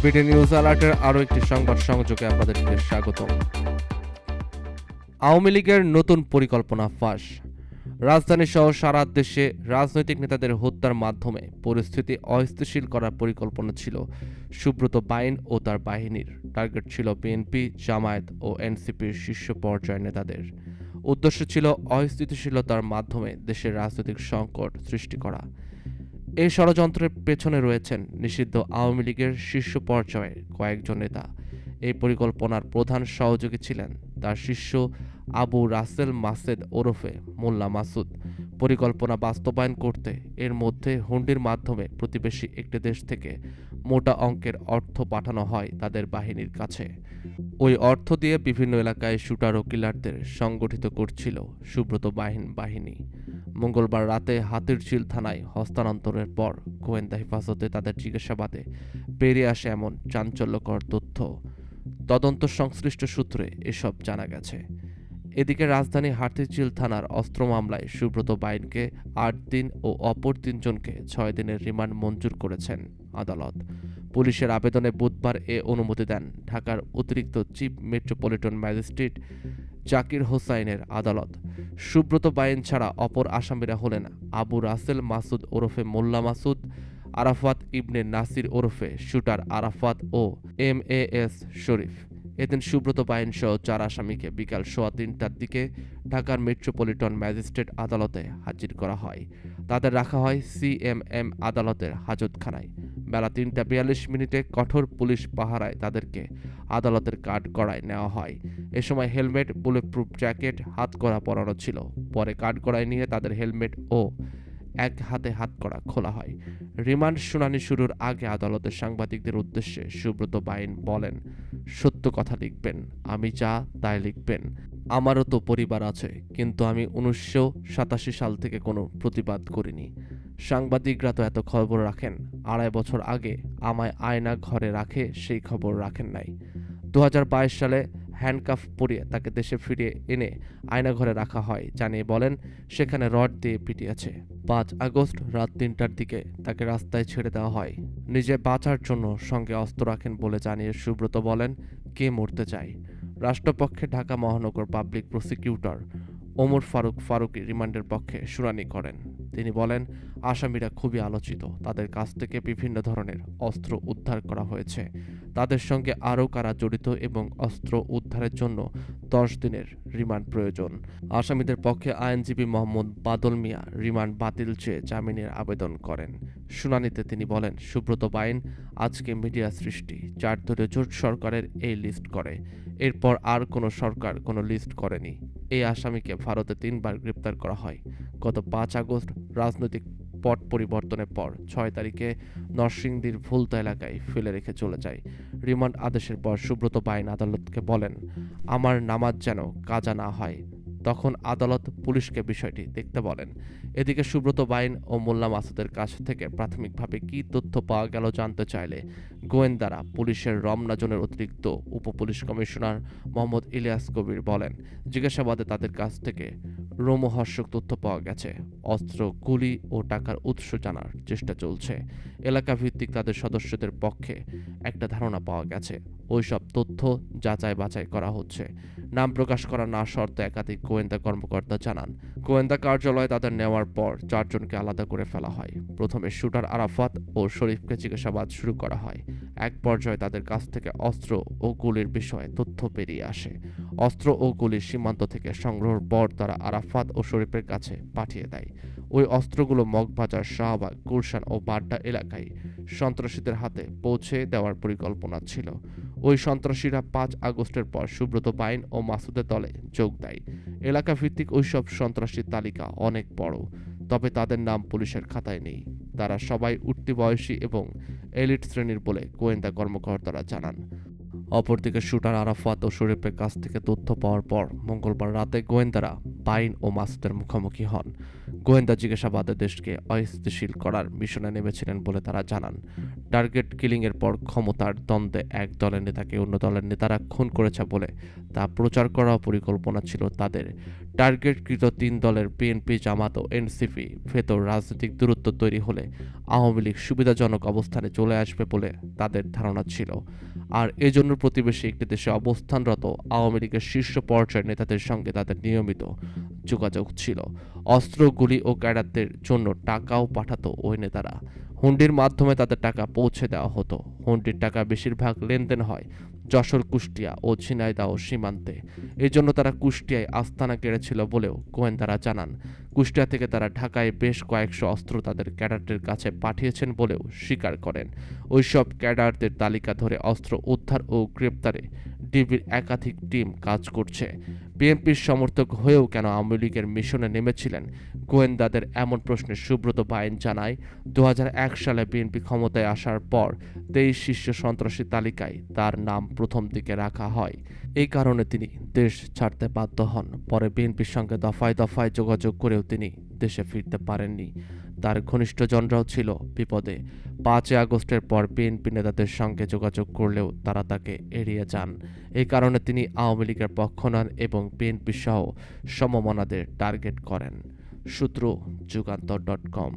BD news অ্যালার্টের আরও একটি সংবাদ সংযোগে আপনাদেরকে স্বাগতম। আওয়ামী লীগের নতুন পরিকল্পনা ফাঁস। রাজধানী সহ সারা দেশে রাজনৈতিক নেতাদের হত্যার মাধ্যমে পরিস্থিতি অস্থিতিশীল করার পরিকল্পনা ছিল সুব্রত বাইন ও তার বাহিনীর। টার্গেট ছিল বিএনপি, জামায়াত ও এনসিপির শীর্ষ পর্যায়ের নেতাদের। উদ্দেশ্য ছিল অস্থিতিশীলতার মাধ্যমে দেশের রাজনৈতিক সংকট সৃষ্টি করা। এই ষড়যন্ত্রের পেছনে রয়েছেন নিষিদ্ধ আওয়ামী লীগের শীর্ষ পর্যায়ের কয়েকজন নেতা। এই পরিকল্পনার প্রধান সহযোগী ছিলেন তার শিষ্য আবু রাসেল মাসেদ ওরফে মোল্লা মাসুদ। পরিকল্পনা বাস্তবায়ন করতে এর মধ্যে হুন্ডির মাধ্যমে প্রতিবেশী একটি দেশ থেকে মোটা অঙ্কের অর্থ পাঠানো হয় তাদের বাহিনীর কাছে। ওই অর্থ দিয়ে বিভিন্ন এলাকায় শুটার ও কিলারদের সংগঠিত করছিল সুব্রত বাহিনী। মঙ্গলবার রাতে হাতিরঝিল থানায় হস্তান্তরের পর গোয়েন্দা হেফাজতে তাদের জিজ্ঞাসাবাদে বেরিয়ে আসে এমন চাঞ্চল্যকর তথ্য। তদন্ত সংশ্লিষ্ট সূত্রে এসব জানা গেছে। এদিকে রাজধানী হাতিরঝিল থানার অস্ত্র মামলায় সুব্রত বাইনকে ৮ দিন ও অপর ৩ জনকে ৬ দিনের রিমান্ড মঞ্জুর করেছেন আদালত। পুলিশের আবেদনে বুধবার এ অনুমতি দেন ঢাকার অতিরিক্ত চিফ মেট্রোপলিটন ম্যাজিস্ট্রেট জাকির হোসাইনের আদালত। সুব্রত বাইন ছাড়া অপর আসামিরা হলেন আবু রাসেল মাসুদ ওরফে মোল্লা মাসুদ, আরাফাত ইবনে নাসির ওরফে শুটার আরাফাত ও MAS শরীফ। এদিন সুব্রত বাইন সহ ৪ আসামিকে বিকাল ৩:১৫টার দিকে ঢাকার মেট্রোপলিটন ম্যাজিস্ট্রেট আদালতে হাজির করা হয়। তাদের রাখা হয় CMM আদালতের হাজতখানায়। বেলা ৩:৪২ কঠোর পুলিশ পাহারায় তাদেরকে আদালতের কাঠগড়ায় নেওয়া হয়। এ সময় হেলমেট, বুলেটপ্রুফ জ্যাকেট, হাতকড়া পরানো ছিল। পরে কাঠগড়ায় নিয়ে তাদের হেলমেট ও এক হাতে হাতকড়া খোলা হয়। রিমান্ড শুনানি শুরুর আগে আদালতের সাংবাদিকদের উদ্দেশ্যে সুব্রত বাইন বলেন, সত্য কথা লিখবেন, আমি যা তাই লিখবেন। আমারও তো পরিবার আছে, কিন্তু আমি ১৯৮৭ সাল থেকে কোনো প্রতিবাদ করিনি। সাংবাদিকরা তো এত খবর রাখেন, ২.৫ বছর আগে আমায় আয়না ঘরে রাখে সেই খবর রাখেন নাই। ২০২২ সালে হ্যান্ডকাফ পরিয়ে তাকে দেশে ফিরিয়ে এনে আয়নাঘরে রাখা হয় জানিয়ে বলেন, সেখানে রড দিয়ে পিটিয়েছে। ৫ আগস্ট রাত ৩টার দিকে তাকে রাস্তায় ছেড়ে দেওয়া হয়। নিজে বাঁচার জন্য সঙ্গে অস্ত্র রাখেন বলে জানিয়ে সুব্রত বলেন, কে মরতে চায়। রাষ্ট্রপক্ষে ঢাকা মহানগর পাবলিক প্রসিকিউটর ওমর ফারুকী রিমান্ডের পক্ষে শুনানি করেন। তিনি বলেন, আসামিরা খুবই আলোচিত, তাদের কাছ থেকে বিভিন্ন ধরনের অস্ত্র উদ্ধার করা হয়েছে। তাদের সঙ্গে আরও কারা জড়িত এবং অস্ত্র উদ্ধারের জন্য ১০ দিনের রিমান্ড প্রয়োজন। আসামিদের পক্ষে আইনজীবী মোহাম্মদ বাদল মিয়া রিমান্ড বাতিল চেয়ে জামিনের আবেদন করেন। শুনানিতে তিনি বলেন, সুব্রত বাইন আজকে মিডিয়া সৃষ্টি, ৪ দলীয় জোট সরকারের এই লিস্ট করে। এরপর আর কোনো সরকার কোনো লিস্ট করেনি। এই আসামিকে ভারতে ৩ বার গ্রেপ্তার করা হয়। গত ৫ আগস্ট রাজনৈতিক পট পরিবর্তনের পর ৬ তারিখে নরসিংদীর ভুলতা এলাকায় ফেলে রেখে চলে যায়। রিমান্ড আদেশের পর সুব্রত বাইন আদালতকে বলেন, আমার নামাজ যেন কাজা না হয়। তখন আদালত পুলিশকে বিষয়টি দেখতে বলেন। এদিকে সুব্রত বাইন ও মোল্লা মাসুদের কাছ থেকে প্রাথমিকভাবে কী তথ্য পাওয়া গেল জানতে চাইলে গোয়েন্দারা পুলিশের রমনা জোনের অতিরিক্ত উপপুলিশ কমিশনার মোহাম্মদ ইলিয়াস কবির বলেন, জিজ্ঞাসাবাদে তাদের কাছ থেকে রোমহর্ষক তথ্য পাওয়া গেছে। অস্ত্র, গুলি ও টাকার উৎস জানার চেষ্টা চলছে। এলাকা ভিত্তিক তাদের সদস্যদের পক্ষে একটা ধারণা পাওয়া গেছে। ওইসব তথ্য যাচাই বাছাই করা হচ্ছে। নাম প্রকাশ করা না শর্তে একাধিক গোয়েন্দা কর্মকর্তা জানান, গোয়েন্দা কার্যালয়ে তাদের নেওয়ার পর ৪ জনকে আলাদা করে ফেলা হয়। প্রথমে শুটার আরাফাত ও শরীফকে জিজ্ঞাসাবাদ শুরু করা হয়। এক পর্যায়ে তাদের কাছ থেকে অস্ত্র ও গুলির বিষয়ে তথ্য বেরিয়ে আসে। অস্ত্র ও গুলি সীমান্ত থেকে সংগ্রহের পর তারা আরাফাত ও শরীফের কাছে পাঠিয়ে দেয়। ওই অস্ত্রগুলো মগবাজার, শাহবাগ, গুলশান ও বাড্ডা এলাকায় সন্ত্রাসীদের হাতে পৌঁছে দেওয়ার পরিকল্পনা ছিল। ওই সন্ত্রাসীরা ৫ আগস্টের পর সুব্রত বাইন ও মাসুদের দলে যোগ দেয়। এলাকা ভিত্তিক ওইসব সন্ত্রাসীর তালিকা অনেক বড়, তবে তাদের নাম পুলিশের খাতায় নেই। তারা সবাই উঠতি বয়সী এবং এলিট শ্রেণীর বলে গোয়েন্দা কর্মকর্তারা জানান। অপরদিকে শুটার আরাফাত ও শরীফের কাছ থেকে তথ্য পাওয়ার পর মঙ্গলবার রাতে গোয়েন্দারা বাইন ও মাসুদের মুখোমুখি হন। গোয়েন্দা জিজ্ঞাসাবাদে দেশকে অস্থিতিশীল করার মিশনে নেমেছিলেন বলে তারা জানান। টার্গেট কিলিংয়ের পর ক্ষমতার দ্বন্দ্বে এক দলের নেতাকে অন্য দলের নেতারা খুন করেছে বলে তা প্রচার করার পরিকল্পনা ছিল তাদের। টার্গেটকৃত 3 দলের বিএনপি, জামাত ও এনসিপি ভেতর রাজনৈতিক দূরত্ব তৈরি হলে আওয়ামী লীগ সুবিধাজনক অবস্থানে চলে আসবে বলে তাদের ধারণা ছিল। আর এজন্য প্রতিবেশী একটি দেশে অবস্থানরত আওয়ামী লীগের শীর্ষ পর্যায়ের নেতাদের সঙ্গে তাদের নিয়মিত যোগাযোগ ছিল। অস্ত্র, গুলি ও ক্যাডারদের জন্য টাকাও পাঠাতো ওই নেতারা। হুন্ডির মাধ্যমে তাদের টাকা পৌঁছে দেওয়া হতো। হুন্ডির টাকা বেশিরভাগ লেনদেন হয় যশোর, কুষ্টিয়া ও ঝিনাইদহ সীমান্তে। এই জন্য তারা কুষ্টিয়ায় আস্তানা গেড়েছিল বলেও গোয়েন্দারা জানান। কুষ্টিয়া থেকে তারা ঢাকায় বেশ কয়েকশো অস্ত্র তাদের ক্যাডারদের কাছে পাঠিয়েছেন বলেও স্বীকার করেন। ওইসব ক্যাডারদের তালিকা ধরে অস্ত্র উদ্ধার ও গ্রেপ্তারে ডিবির একাধিক টিম কাজ করছে। বিএনপির সমর্থক হয়েও কেন আওয়ামী লীগের মিশনে নেমেছিলেন গোয়েন্দাদের এমন প্রশ্নে সুব্রত বাইন জানায়, 2001 সালে বিএনপি ক্ষমতায় আসার পর 23 শীর্ষ সন্ত্রাসী তালিকায় তার নাম প্রথম দিকে রাখা হয়। এই কারণে তিনি দেশ ছাড়তে বাধ্য হন। পরে বিএনপির সঙ্গে দফায় দফায় যোগাযোগ করেও তিনি দেশে ফিরতে পারেননি। তার ঘনিষ্ঠজনরাও ছিল বিপদে। 5 আগস্টের পর বিএনপি নেতাদের সঙ্গে যোগাযোগ করলেও তারা তাকে এড়িয়ে যান। এই কারণে তিনি আওয়ামী লীগের পক্ষ নেন এবং বিএনপি সহ সমমনাদের টার্গেট করেন। সূত্র যুগান্তর.com।